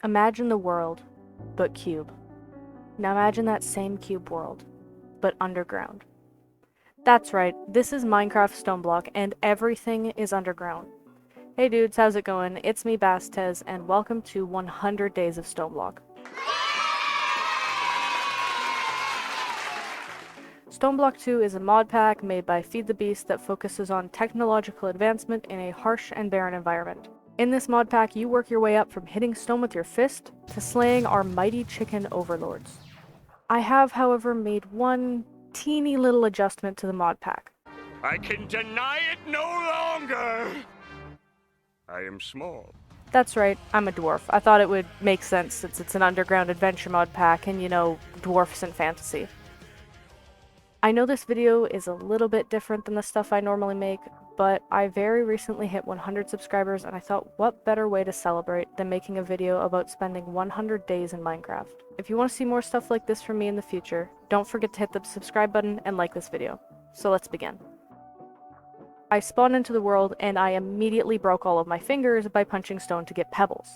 Imagine the world, but cube. Now imagine that same cube world, but underground. That's right, this is Minecraft StoneBlock, and everything is underground. Hey dudes, how's it going? It's me, Basstez, and welcome to 100 Days of StoneBlock. StoneBlock 2 is a mod pack made by Feed the Beast that focuses on technological advancement in a harsh and barren environment. In this mod pack, you work your way up from hitting stone with your fist to slaying our mighty chicken overlords. I have, however, made one teeny little adjustment to the mod pack. I can deny it no longer! I am small. That's right, I'm a dwarf. I thought it would make sense since it's an underground adventure mod pack and, dwarfs and fantasy. I know this video is a little bit different than the stuff I normally make, but I very recently hit 100 subscribers and I thought what better way to celebrate than making a video about spending 100 days in Minecraft. If you want to see more stuff like this from me in the future, don't forget to hit the subscribe button and like this video. So let's begin. I spawned into the world and I immediately broke all of my fingers by punching stone to get pebbles.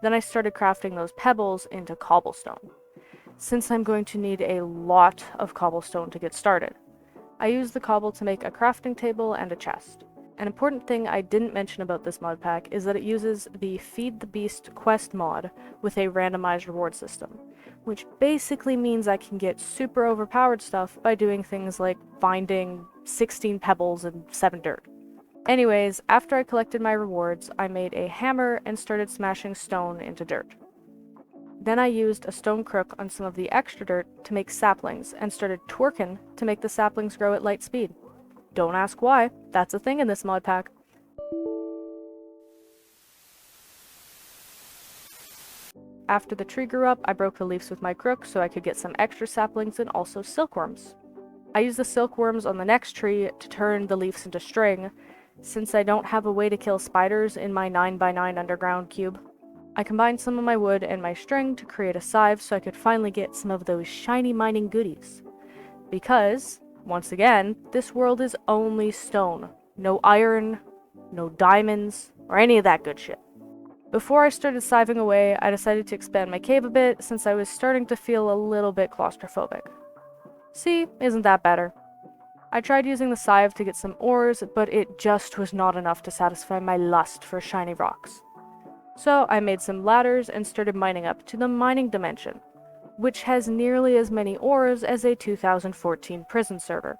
Then I started crafting those pebbles into cobblestone. Since I'm going to need a lot of cobblestone to get started, I used the cobble to make a crafting table and a chest. An important thing I didn't mention about this mod pack is that it uses the Feed the Beast quest mod with a randomized reward system, which basically means I can get super overpowered stuff by doing things like finding 16 pebbles and 7 dirt. Anyways, after I collected my rewards, I made a hammer and started smashing stone into dirt. Then I used a stone crook on some of the extra dirt to make saplings and started twerking to make the saplings grow at light speed. Don't ask why, that's a thing in this mod pack. After the tree grew up, I broke the leaves with my crook so I could get some extra saplings and also silkworms. I used the silkworms on the next tree to turn the leaves into string, since I don't have a way to kill spiders in my 9x9 underground cube. I combined some of my wood and my string to create a scythe so I could finally get some of those shiny mining goodies. Because, once again, this world is only stone. No iron, no diamonds, or any of that good shit. Before I started scything away, I decided to expand my cave a bit since I was starting to feel a little bit claustrophobic. See, isn't that better? I tried using the scythe to get some ores, but it just was not enough to satisfy my lust for shiny rocks. So I made some ladders and started mining up to the mining dimension, which has nearly as many ores as a 2014 prison server.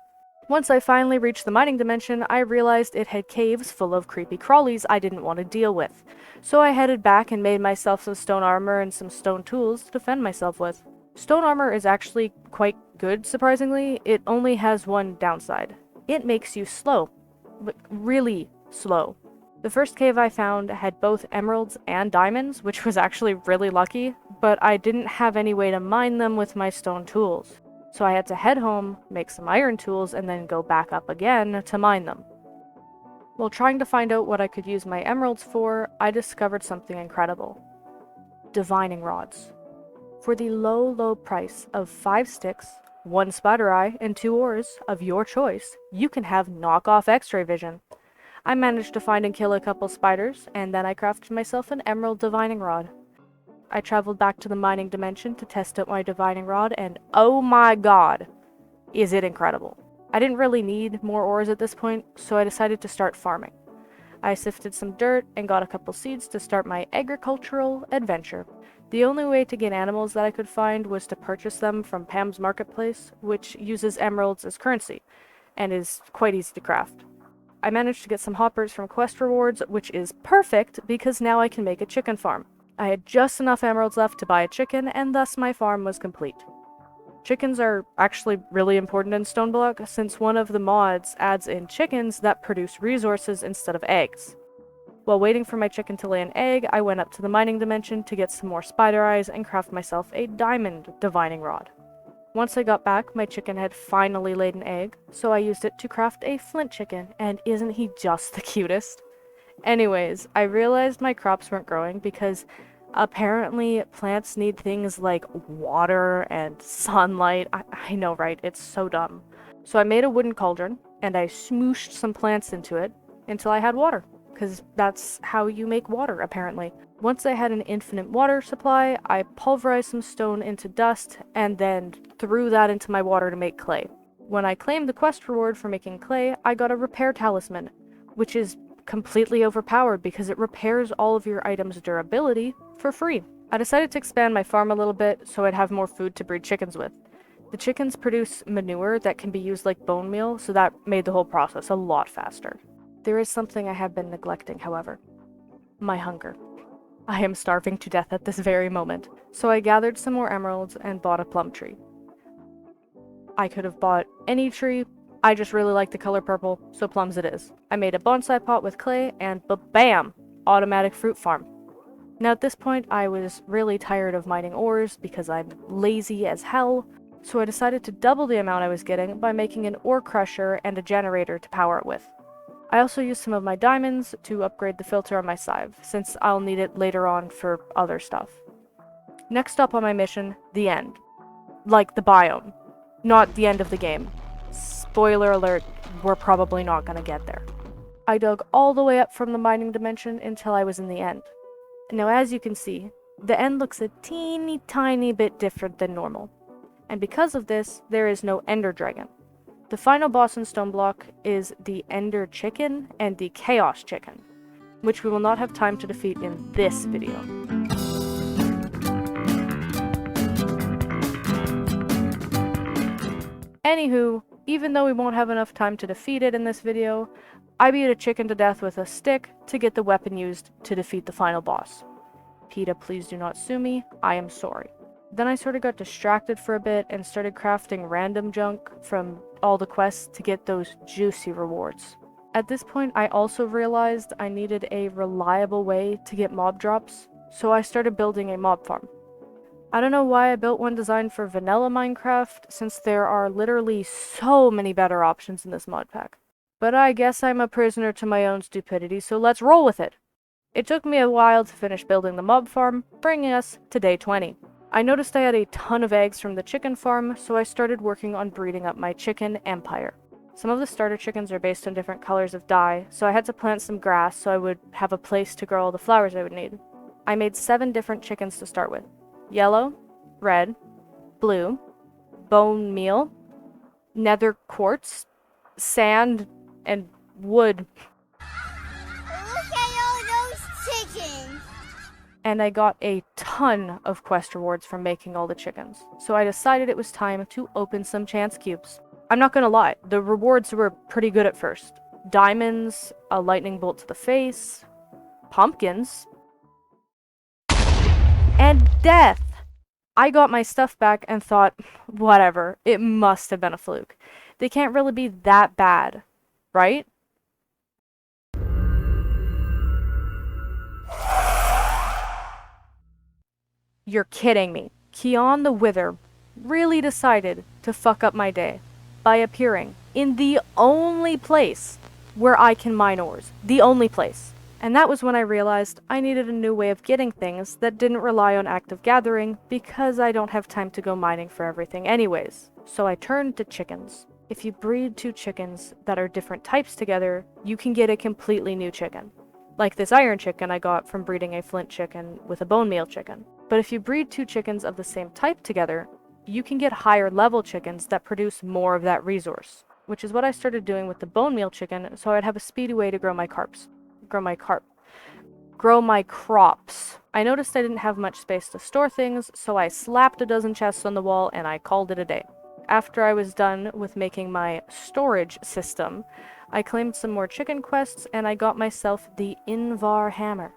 Once I finally reached the mining dimension, I realized it had caves full of creepy crawlies I didn't want to deal with, so I headed back and made myself some stone armor and some stone tools to defend myself with. Stone armor is actually quite good, surprisingly. It only has one downside. It makes you slow. Like, really slow. The first cave I found had both emeralds and diamonds, which was actually really lucky, but I didn't have any way to mine them with my stone tools. So I had to head home, make some iron tools, and then go back up again to mine them. While trying to find out what I could use my emeralds for, I discovered something incredible. Divining rods. For the low price of 5 sticks, 1 spider eye, and 2 ores of your choice, you can have knockoff x-ray vision. I managed to find and kill a couple spiders, and then I crafted myself an emerald divining rod. I traveled back to the mining dimension to test out my divining rod, and oh my god, is it incredible. I didn't really need more ores at this point, so I decided to start farming. I sifted some dirt and got a couple seeds to start my agricultural adventure. The only way to get animals that I could find was to purchase them from Pam's Marketplace, which uses emeralds as currency, and is quite easy to craft. I managed to get some hoppers from quest rewards, which is perfect because now I can make a chicken farm. I had just enough emeralds left to buy a chicken, and thus my farm was complete. Chickens are actually really important in StoneBlock, since one of the mods adds in chickens that produce resources instead of eggs. While waiting for my chicken to lay an egg, I went up to the mining dimension to get some more spider eyes and craft myself a diamond divining rod. Once I got back, my chicken had finally laid an egg, so I used it to craft a flint chicken, and isn't he just the cutest? Anyways, I realized my crops weren't growing because apparently plants need things like water and sunlight. I know, right? It's so dumb. So I made a wooden cauldron, and I smooshed some plants into it until I had water, because that's how you make water, apparently. Once I had an infinite water supply, I pulverized some stone into dust and then threw that into my water to make clay. When I claimed the quest reward for making clay, I got a repair talisman, which is completely overpowered because it repairs all of your items' durability for free. I decided to expand my farm a little bit so I'd have more food to breed chickens with. The chickens produce manure that can be used like bone meal, so that made the whole process a lot faster. There is something I have been neglecting, however. My hunger. I am starving to death at this very moment, so I gathered some more emeralds and bought a plum tree. I could have bought any tree, I just really like the color purple, so plums it is. I made a bonsai pot with clay and bam! Automatic fruit farm. Now at this point I was really tired of mining ores because I'm lazy as hell, so I decided to double the amount I was getting by making an ore crusher and a generator to power it with. I also used some of my diamonds to upgrade the filter on my scythe, since I'll need it later on for other stuff. Next up on my mission, the end. Like the biome. Not the end of the game. Spoiler alert, we're probably not gonna get there. I dug all the way up from the mining dimension until I was in the end. Now as you can see, the end looks a teeny tiny bit different than normal. And because of this, there is no ender dragon. The final boss in StoneBlock is the Ender Chicken and the Chaos Chicken, which we will not have time to defeat in this video. Anywho, even though we won't have enough time to defeat it in this video, I beat a chicken to death with a stick to get the weapon used to defeat the final boss. PETA, please do not sue me, I am sorry. Then I sort of got distracted for a bit and started crafting random junk from all the quests to get those juicy rewards. At this point, I also realized I needed a reliable way to get mob drops, so I started building a mob farm. I don't know why I built one designed for vanilla Minecraft, since there are literally so many better options in this mod pack. But I guess I'm a prisoner to my own stupidity, so let's roll with it! It took me a while to finish building the mob farm, bringing us to day 20. I noticed I had a ton of eggs from the chicken farm, so I started working on breeding up my chicken empire. Some of the starter chickens are based on different colors of dye, so I had to plant some grass so I would have a place to grow all the flowers I would need. I made 7 different chickens to start with. Yellow, red, blue, bone meal, nether quartz, sand, and wood. Look at all those chickens! And I got a ton of quest rewards from making all the chickens, so I decided it was time to open some chance cubes. I'm not gonna lie, the rewards were pretty good at first. Diamonds, a lightning bolt to the face, pumpkins, and death! I got my stuff back and thought, whatever, it must have been a fluke. They can't really be that bad, right? You're kidding me. Keon the Wither really decided to fuck up my day by appearing in the only place where I can mine ores. The only place. And that was when I realized I needed a new way of getting things that didn't rely on active gathering because I don't have time to go mining for everything anyways. So I turned to chickens. If you breed 2 chickens that are different types together, you can get a completely new chicken. Like this iron chicken I got from breeding a flint chicken with a bone meal chicken. But if you breed 2 chickens of the same type together, you can get higher level chickens that produce more of that resource. Which is what I started doing with the bone meal chicken, so I'd have a speedy way to grow my crops. I noticed I didn't have much space to store things, so I slapped a dozen chests on the wall and I called it a day. After I was done with making my storage system, I claimed some more chicken quests and I got myself the Invar Hammer.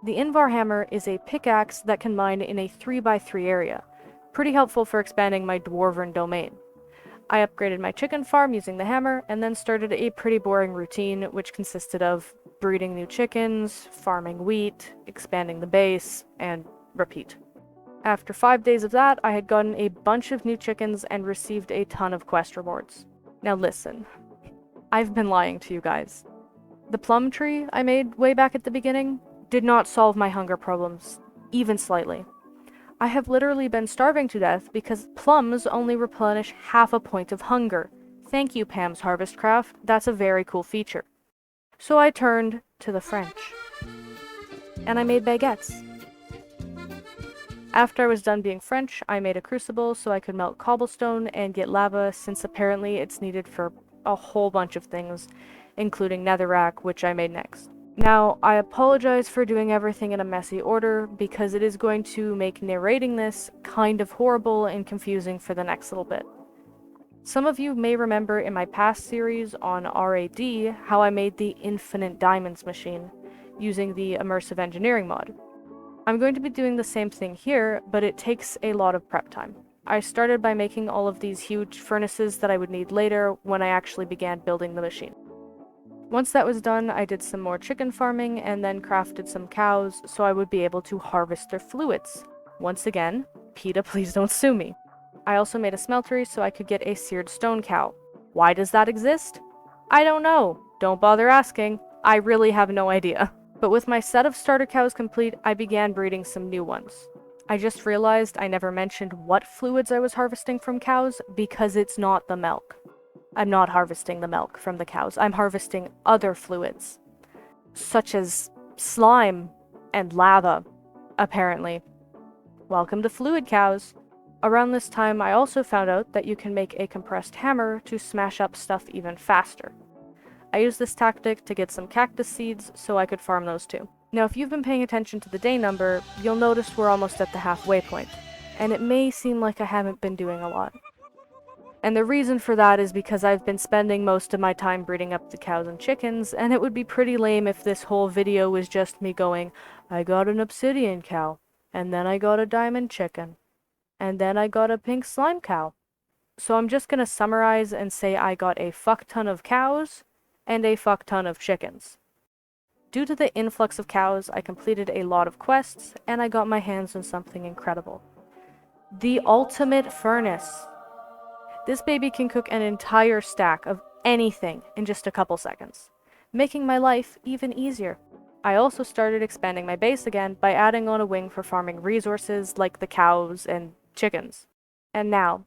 The Invar Hammer is a pickaxe that can mine in a 3x3 area. Pretty helpful for expanding my dwarven domain. I upgraded my chicken farm using the hammer, and then started a pretty boring routine, which consisted of breeding new chickens, farming wheat, expanding the base, and repeat. After 5 days of that, I had gotten a bunch of new chickens and received a ton of quest rewards. Now listen, I've been lying to you guys. The plum tree I made way back at the beginning did not solve my hunger problems, even slightly. I have literally been starving to death because plums only replenish half a point of hunger. Thank you, Pam's Harvest Craft, that's a very cool feature. So I turned to the French. and I made baguettes. After I was done being French, I made a crucible so I could melt cobblestone and get lava, since apparently it's needed for a whole bunch of things, including netherrack, which I made next. Now, I apologize for doing everything in a messy order, because it is going to make narrating this kind of horrible and confusing for the next little bit. Some of you may remember in my past series on RAD how I made the Infinite Diamonds machine, using the Immersive Engineering mod. I'm going to be doing the same thing here, but it takes a lot of prep time. I started by making all of these huge furnaces that I would need later when I actually began building the machine. Once that was done, I did some more chicken farming and then crafted some cows so I would be able to harvest their fluids. Once again, PETA, please don't sue me. I also made a smeltery so I could get a seared stone cow. Why does that exist? I don't know. Don't bother asking. I really have no idea. But with my set of starter cows complete, I began breeding some new ones. I just realized I never mentioned what fluids I was harvesting from cows because it's not the milk. I'm not harvesting the milk from the cows. I'm harvesting other fluids, such as slime and lava, apparently. Welcome to Fluid Cows. Around this time, I also found out that you can make a compressed hammer to smash up stuff even faster. I used this tactic to get some cactus seeds so I could farm those too. Now, if you've been paying attention to the day number, you'll notice we're almost at the halfway point, and it may seem like I haven't been doing a lot. And the reason for that is because I've been spending most of my time breeding up the cows and chickens, and it would be pretty lame if this whole video was just me going, I got an obsidian cow, and then I got a diamond chicken, and then I got a pink slime cow. So I'm just gonna summarize and say I got a fuck ton of cows, and a fuck ton of chickens. Due to the influx of cows, I completed a lot of quests, and I got my hands on something incredible. The ultimate furnace. This baby can cook an entire stack of anything in just a couple seconds, making my life even easier. I also started expanding my base again by adding on a wing for farming resources like the cows and chickens. And now,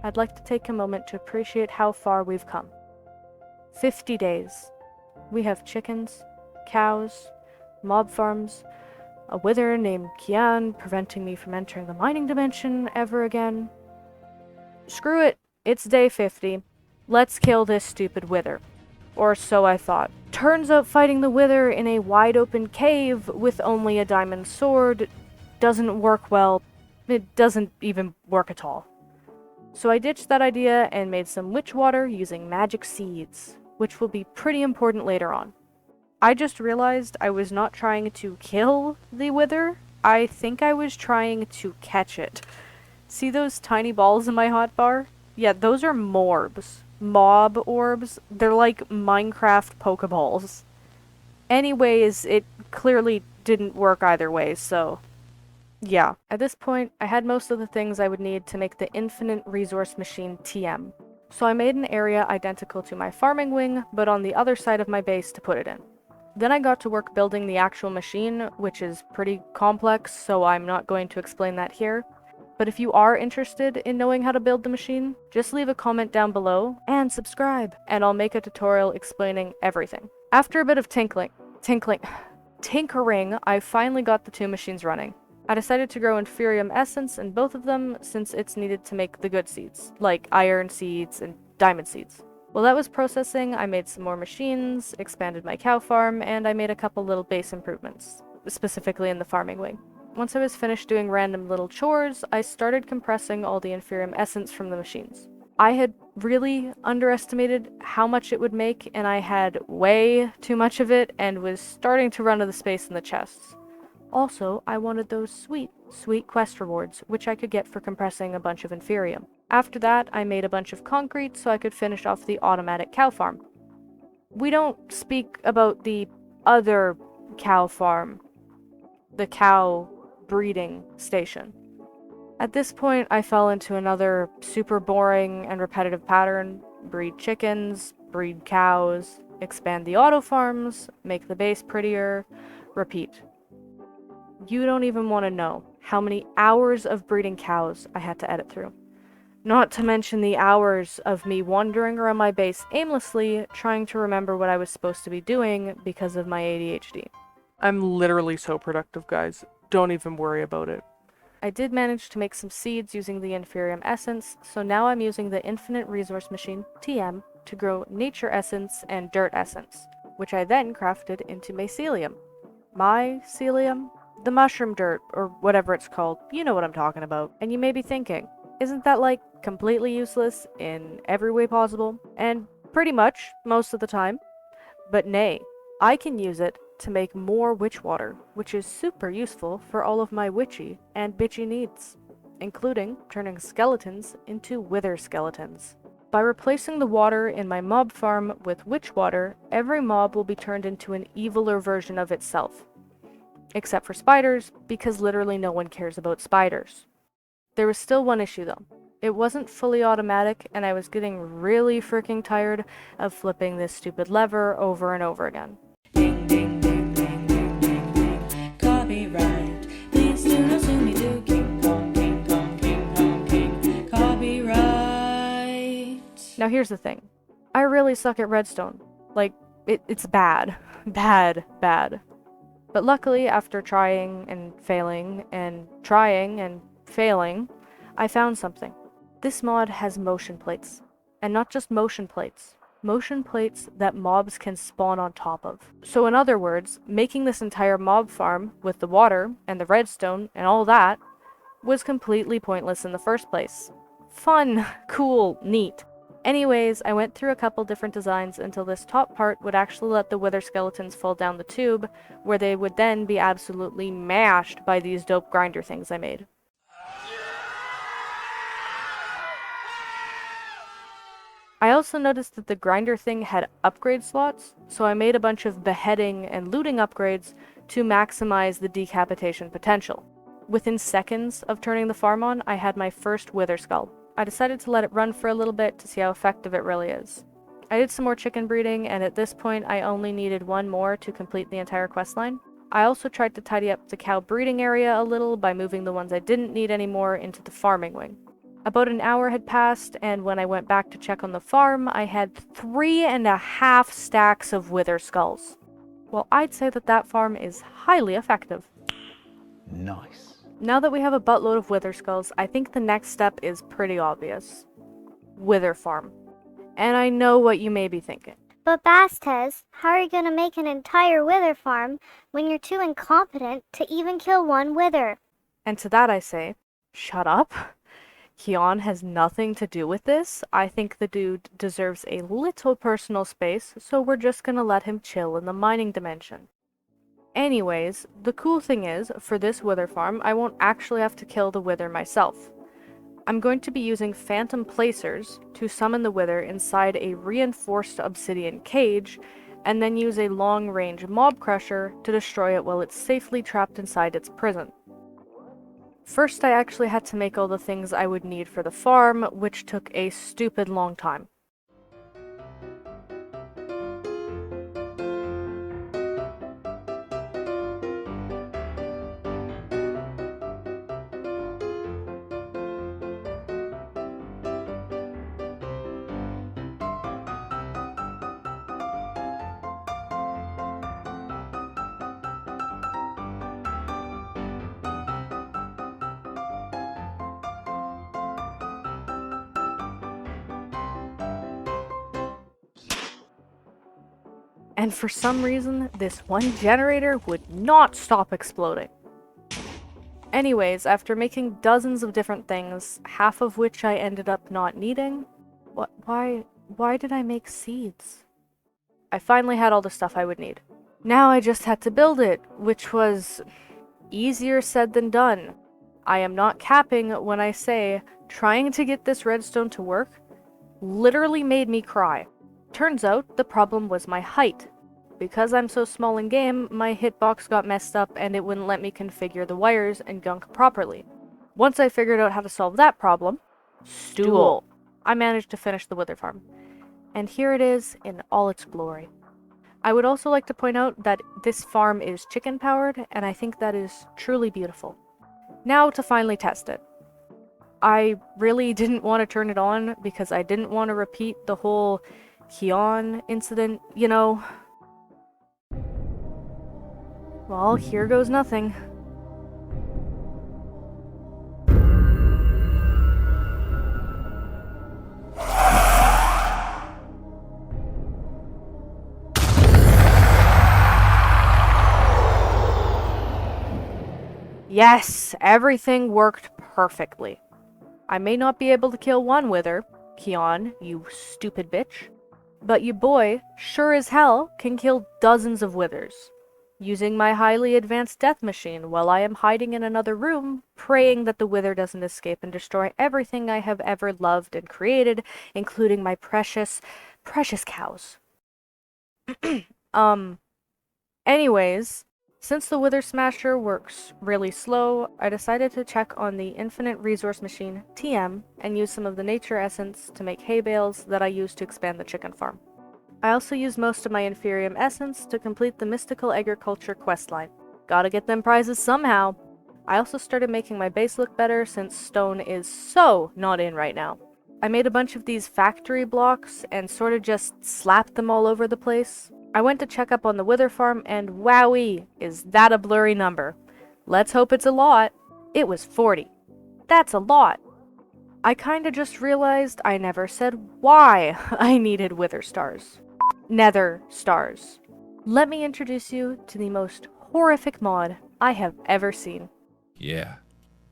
I'd like to take a moment to appreciate how far we've come. 50 days. We have chickens, cows, mob farms, a wither named Kian preventing me from entering the mining dimension ever again. Screw it, it's day 50. Let's kill this stupid wither. Or so I thought. Turns out fighting the wither in a wide open cave with only a diamond sword doesn't work well. It doesn't even work at all. So I ditched that idea and made some witch water using magic seeds, which will be pretty important later on. I just realized I was not trying to kill the wither. I think I was trying to catch it. See those tiny balls in my hotbar? Yeah, those are morbs. Mob orbs. They're like Minecraft Pokeballs. Anyways, it clearly didn't work either way, so yeah. At this point, I had most of the things I would need to make the Infinite Resource Machine TM. So I made an area identical to my farming wing, but on the other side of my base to put it in. Then I got to work building the actual machine, which is pretty complex, so I'm not going to explain that here. But if you are interested in knowing how to build the machine, just leave a comment down below and subscribe, and I'll make a tutorial explaining everything. After a bit of tinkering, I finally got the two machines running. I decided to grow Inferium Essence in both of them since it's needed to make the good seeds, like iron seeds and diamond seeds. While that was processing, I made some more machines, expanded my cow farm, and I made a couple little base improvements, specifically in the farming wing. Once I was finished doing random little chores, I started compressing all the Inferium Essence from the machines. I had really underestimated how much it would make, and I had way too much of it and was starting to run out of space in the chests. Also, I wanted those sweet quest rewards, which I could get for compressing a bunch of Inferium. After that, I made a bunch of concrete so I could finish off the automatic cow farm. We don't speak about the other cow farm, the cow breeding station. At this point, I fell into another super boring and repetitive pattern: breed chickens, breed cows, expand the auto farms, make the base prettier, repeat. You don't even want to know how many hours of breeding cows I had to edit through. Not to mention the hours of me wandering around my base aimlessly, trying to remember what I was supposed to be doing because of my ADHD. I'm literally so productive, guys. Don't even worry about it. I did manage to make some seeds using the Inferium Essence, so now I'm using the Infinite Resource Machine, TM, to grow Nature Essence and Dirt Essence, which I then crafted into Mycelium. Mycelium? The mushroom dirt, or whatever it's called. You know what I'm talking about. And you may be thinking, isn't that like completely useless in every way possible? And pretty much, most of the time. But nay, I can use it to make more witch water, which is super useful for all of my witchy and bitchy needs, including turning skeletons into wither skeletons. By replacing the water in my mob farm with witch water, every mob will be turned into an eviler version of itself. Except for spiders, because literally no one cares about spiders. There was still one issue though. It wasn't fully automatic, and I was getting really freaking tired of flipping this stupid lever over and over again. Ding, ding, ding, ding, ding, ding, ding. Copyright. Please do not sue me to King Kong, King Kong, King Kong, King. Copyright. Now here's the thing. I really suck at redstone. Like, it's bad. Bad. But luckily, after trying and failing, and trying and failing, I found something. This mod has motion plates. And not just motion plates that mobs can spawn on top of. So in other words, making this entire mob farm with the water and the redstone and all that was completely pointless in the first place. Fun, cool, neat. Anyways, I went through a couple different designs until this top part would actually let the wither skeletons fall down the tube, where they would then be absolutely mashed by these dope grinder things I made. I also noticed that the grinder thing had upgrade slots, so I made a bunch of beheading and looting upgrades to maximize the decapitation potential. Within seconds of turning the farm on, I had my first wither skull. I decided to let it run for a little bit to see how effective it really is. I did some more chicken breeding, and at this point I only needed one more to complete the entire questline. I also tried to tidy up the cow breeding area a little by moving the ones I didn't need anymore into the farming wing. About an hour had passed, and when I went back to check on the farm, I had 3.5 stacks of wither skulls. Well, I'd say that farm is highly effective. Nice. Now that we have a buttload of wither skulls, I think the next step is pretty obvious. Wither farm. And I know what you may be thinking. But Basstez, how are you gonna make an entire wither farm when you're too incompetent to even kill one wither? And to that I say, shut up. Keon has nothing to do with this. I think the dude deserves a little personal space, so we're just gonna let him chill in the mining dimension. Anyways, the cool thing is, for this wither farm, I won't actually have to kill the wither myself. I'm going to be using phantom placers to summon the wither inside a reinforced obsidian cage, and then use a long-range mob crusher to destroy it while it's safely trapped inside its prison. First, I actually had to make all the things I would need for the farm, which took a stupid long time. And for some reason, this one generator would not stop exploding. Anyways, after making dozens of different things, half of which I ended up not needing, why did I make seeds? I finally had all the stuff I would need. Now I just had to build it, which was easier said than done. I am not capping when I say trying to get this redstone to work literally made me cry. Turns out the problem was my height. Because I'm so small in game, my hitbox got messed up and it wouldn't let me configure the wires and gunk properly. Once I figured out how to solve that problem, stool, I managed to finish the wither farm. And here it is in all its glory. I would also like to point out that this farm is chicken powered, and I think that is truly beautiful. Now to finally test it. I really didn't want to turn it on because I didn't want to repeat the whole Keon incident, you know. Well, here goes nothing. Yes, everything worked perfectly. I may not be able to kill one wither, Keon, you stupid bitch, but you boy sure as hell can kill dozens of withers, using my highly advanced death machine while I am hiding in another room, praying that the wither doesn't escape and destroy everything I have ever loved and created, including my precious, precious cows. Anyways, since the Wither Smasher works really slow, I decided to check on the Infinite Resource Machine, TM, and use some of the nature essence to make hay bales that I use to expand the chicken farm. I also used most of my Inferium essence to complete the Mystical Agriculture questline. Gotta get them prizes somehow! I also started making my base look better since stone is so not in right now. I made a bunch of these factory blocks and sort of just slapped them all over the place. I went to check up on the Wither farm and wowee, is that a blurry number. Let's hope it's a lot. It was 40. That's a lot. I kinda just realized I never said why I needed Wither stars. Nether stars. Let me introduce you to the most horrific mod I have ever seen. Yeah,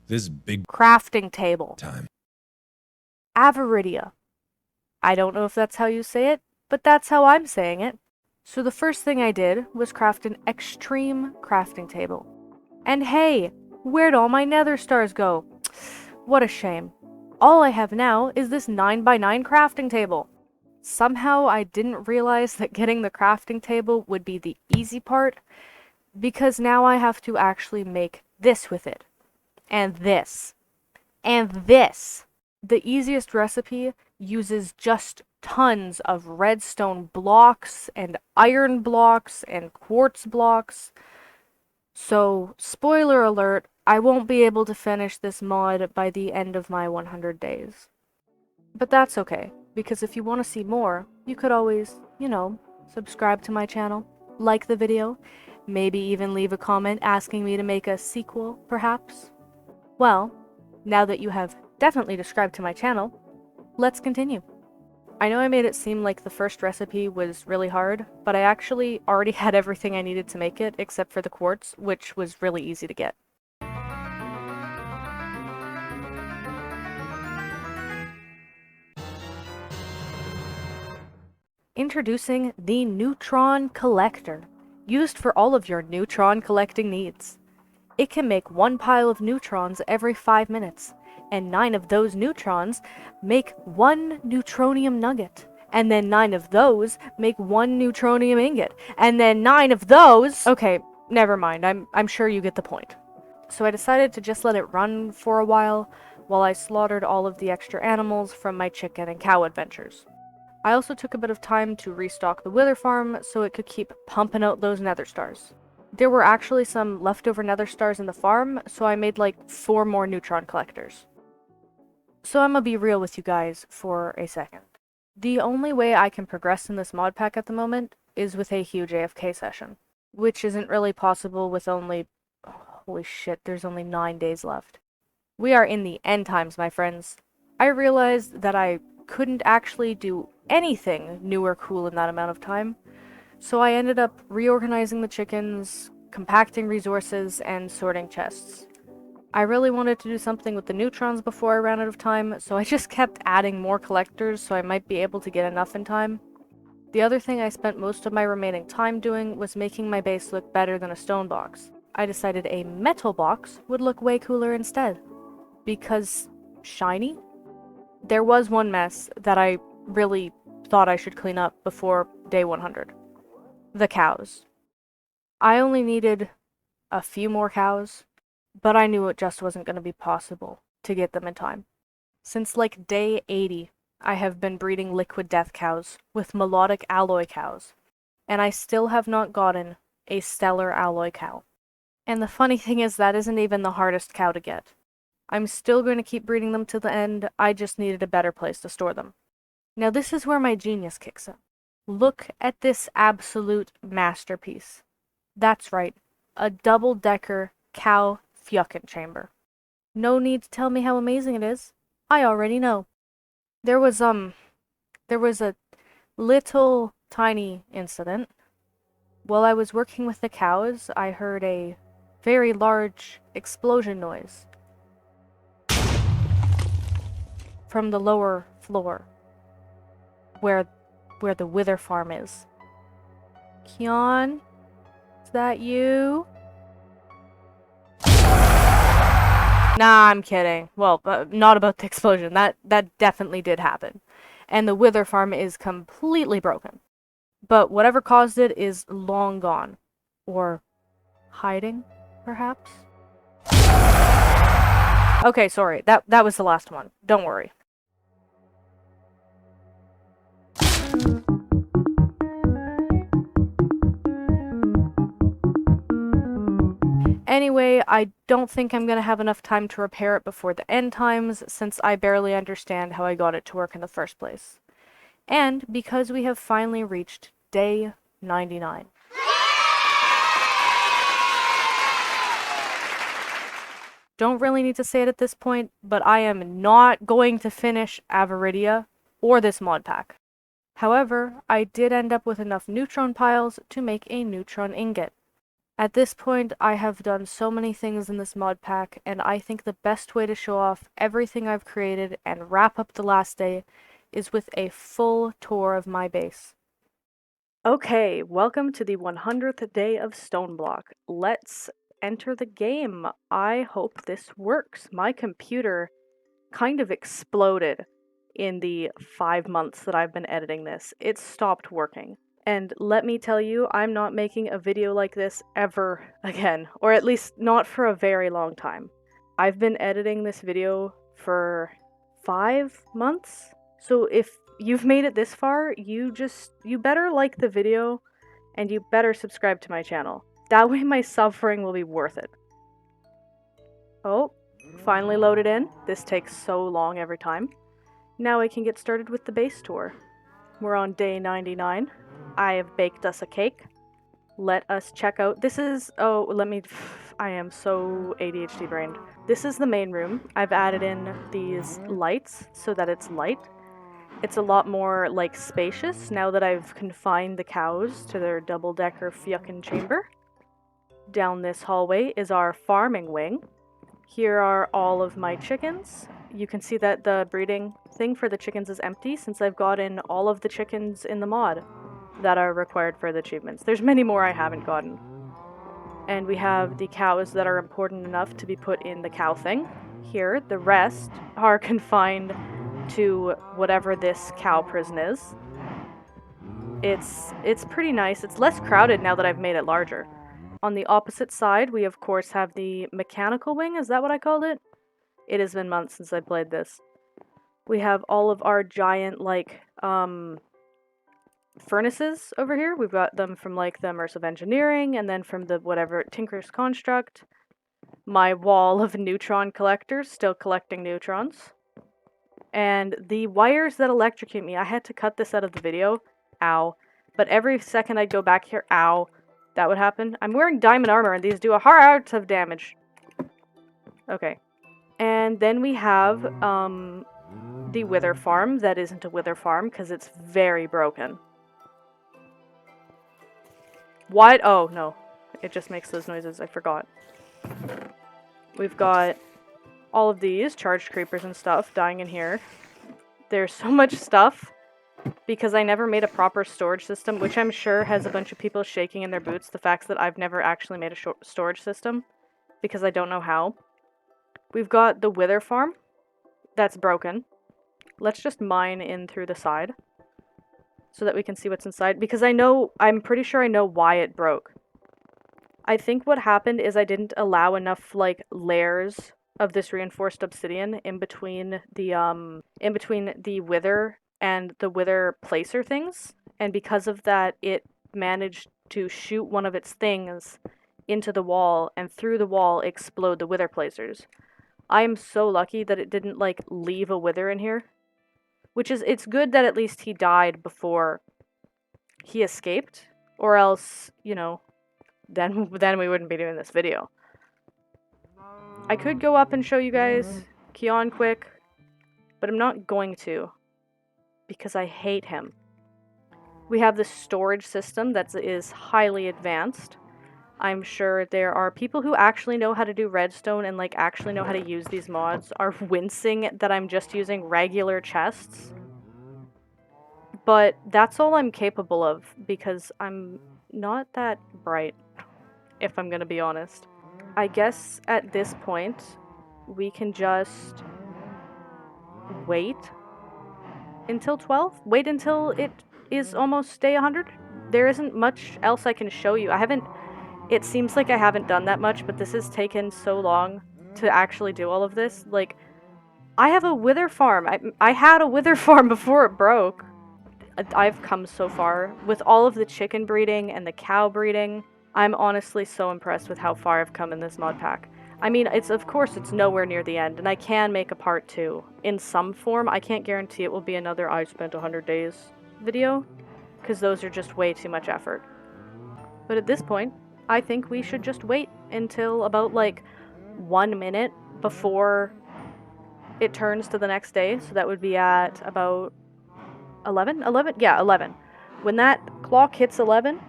this big Crafting table. time. Avaridia. I don't know if that's how you say it, but that's how I'm saying it. So the first thing I did was craft an extreme crafting table. And hey, where'd all my nether stars go? What a shame. All I have now is this 9x9 crafting table. Somehow I didn't realize that getting the crafting table would be the easy part, because now I have to actually make this with it. And this. And this. The easiest recipe uses just tons of redstone blocks and iron blocks and quartz blocks. So, spoiler alert, I won't be able to finish this mod by the end of my 100 days. But that's okay, because if you want to see more, you could always, subscribe to my channel, like the video, maybe even leave a comment asking me to make a sequel, perhaps. Well, now that you have definitely subscribed to my channel, let's continue. I know I made it seem like the first recipe was really hard, but I actually already had everything I needed to make it except for the quartz, which was really easy to get. Introducing the Neutron Collector, used for all of your neutron collecting needs. It can make one pile of neutrons every 5 minutes, and 9 of those neutrons make 1 neutronium nugget, and then 9 of those make 1 neutronium ingot, and then 9 of those... Okay, never mind, I'm sure you get the point. So I decided to just let it run for a while I slaughtered all of the extra animals from my chicken and cow adventures. I also took a bit of time to restock the Wither farm so it could keep pumping out those nether stars. There were actually some leftover nether stars in the farm, so I made like 4 more Neutron Collectors. So I'm gonna be real with you guys for a second. The only way I can progress in this mod pack at the moment is with a huge AFK session, which isn't really possible with only... holy shit, there's only 9 days left. We are in the end times, my friends. I realized that I couldn't actually do anything new or cool in that amount of time, so I ended up reorganizing the chickens, compacting resources, and sorting chests. I really wanted to do something with the neutrons before I ran out of time, so I just kept adding more collectors so I might be able to get enough in time. The other thing I spent most of my remaining time doing was making my base look better than a stone box. I decided a metal box would look way cooler instead. Because... shiny? There was one mess that I really thought I should clean up before day 100. The cows. I only needed a few more cows, but I knew it just wasn't going to be possible to get them in time. Since like day 80, I have been breeding liquid death cows with melodic alloy cows, and I still have not gotten a stellar alloy cow. And the funny thing is that isn't even the hardest cow to get. I'm still going to keep breeding them to the end, I just needed a better place to store them. Now this is where my genius kicks in. Look at this absolute masterpiece. That's right, a double-decker cow fucking chamber. No need to tell me how amazing it is. I already know. There was a little tiny incident. While I was working with the cows, I heard a very large explosion noise from the lower floor, where the wither farm is. Kion, is that you? Nah, I'm kidding. Well, not about the explosion. That definitely did happen. And the wither farm is completely broken. But whatever caused it is long gone. Or hiding, perhaps? Okay, sorry. That was the last one. Don't worry. Anyway, I don't think I'm gonna have enough time to repair it before the end times, since I barely understand how I got it to work in the first place. And because we have finally reached day 99. Don't really need to say it at this point, but I am not going to finish Avaridia or this mod pack. However, I did end up with enough neutron piles to make a neutron ingot. At this point, I have done so many things in this mod pack, and I think the best way to show off everything I've created and wrap up the last day is with a full tour of my base. Okay, welcome to the 100th day of StoneBlock. Let's enter the game. I hope this works. My computer kind of exploded in the 5 months that I've been editing this. It stopped working. And let me tell you, I'm not making a video like this ever again, or at least not for a very long time. I've been editing this video for 5 months, so if you've made it this far, you better like the video, and you better subscribe to my channel. That way my suffering will be worth it. Oh, finally loaded in. This takes so long every time. Now I can get started with the base tour. We're on day 99. I have baked us a cake. Let us check out. This is, I am so ADHD brained. This is the main room. I've added in these lights so that it's light. It's a lot more, like, spacious now that I've confined the cows to their double-decker fucking chamber. Down this hallway is our farming wing. Here are all of my chickens. You can see that the breeding thing for the chickens is empty since I've gotten all of the chickens in the mod that are required for the achievements. There's many more I haven't gotten. And we have the cows that are important enough to be put in the cow thing. Here, the rest are confined to whatever this cow prison is. It's pretty nice. It's less crowded now that I've made it larger. On the opposite side, we of course have the mechanical wing. Is that what I called it? It has been months since I played this. We have all of our giant, like, furnaces over here. We've got them from, like, the Immersive Engineering, and then from the whatever Tinker's Construct. My wall of Neutron Collectors, still collecting neutrons. And the wires that electrocute me, I had to cut this out of the video. Ow. But every second I'd go back here, ow, that would happen. I'm wearing diamond armor, and these do a heart of damage. Okay. And then we have, the wither farm that isn't a wither farm, because it's very broken. What? Oh, no. It just makes those noises. I forgot. We've got all of these charged creepers and stuff dying in here. There's so much stuff because I never made a proper storage system, which I'm sure has a bunch of people shaking in their boots. The fact that I've never actually made a storage system because I don't know how. We've got the wither farm that's broken. Let's just mine in through the side so that we can see what's inside, because I'm pretty sure I know why it broke. I think what happened is I didn't allow enough, like, layers of this reinforced obsidian in between the wither and the wither placer things, and because of that it managed to shoot one of its things into the wall and through the wall explode the wither placers. I am so lucky that it didn't, like, leave a wither in here. Which is, it's good that at least he died before he escaped. Or else, you know, then we wouldn't be doing this video. I could go up and show you guys Keon quick, but I'm not going to because I hate him. We have this storage system that is highly advanced. I'm sure there are people who actually know how to do redstone and like actually know how to use these mods are wincing that I'm just using regular chests. But that's all I'm capable of because I'm not that bright, if I'm gonna be honest. I guess at this point, we can just wait until 12? Wait until it is almost day 100? There isn't much else I can show you. It seems like I haven't done that much, but this has taken so long to actually do all of this. Like, I have a wither farm. I had a wither farm before it broke. I've come so far. With all of the chicken breeding and the cow breeding, I'm honestly so impressed with how far I've come in this mod pack. I mean, of course it's nowhere near the end, and I can make a part 2 in some form. I can't guarantee it will be another I spent 100 days video, because those are just way too much effort. But at this point, I think we should just wait until about like 1 minute before it turns to the next day. So that would be at about 11? 11? Yeah, 11. When that clock hits 11,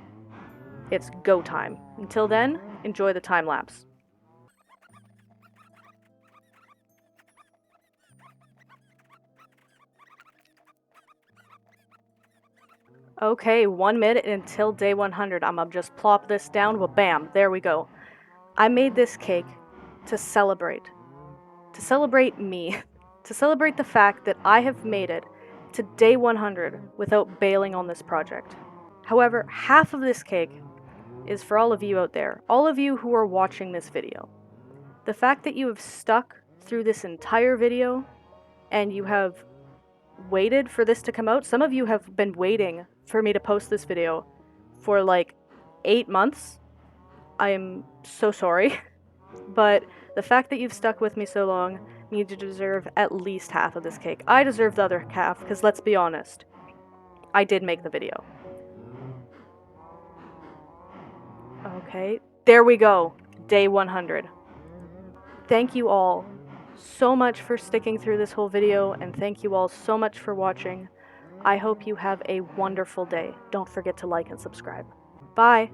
it's go time. Until then, enjoy the time lapse. Okay, 1 minute until day 100. I'm gonna just plop this down. Well, bam, there we go. I made this cake to celebrate. To celebrate me. To celebrate the fact that I have made it to day 100 without bailing on this project. However, half of this cake is for all of you out there. All of you who are watching this video. The fact that you have stuck through this entire video and you have waited for this to come out. Some of you have been waiting for me to post this video for like 8 months. I am so sorry. But the fact that you've stuck with me so long means you deserve at least half of this cake. I deserve the other half, because let's be honest, I did make the video. Okay, there we go. Day 100. Thank you all so much for sticking through this whole video, and thank you all so much for watching. I hope you have a wonderful day. Don't forget to like and subscribe. Bye!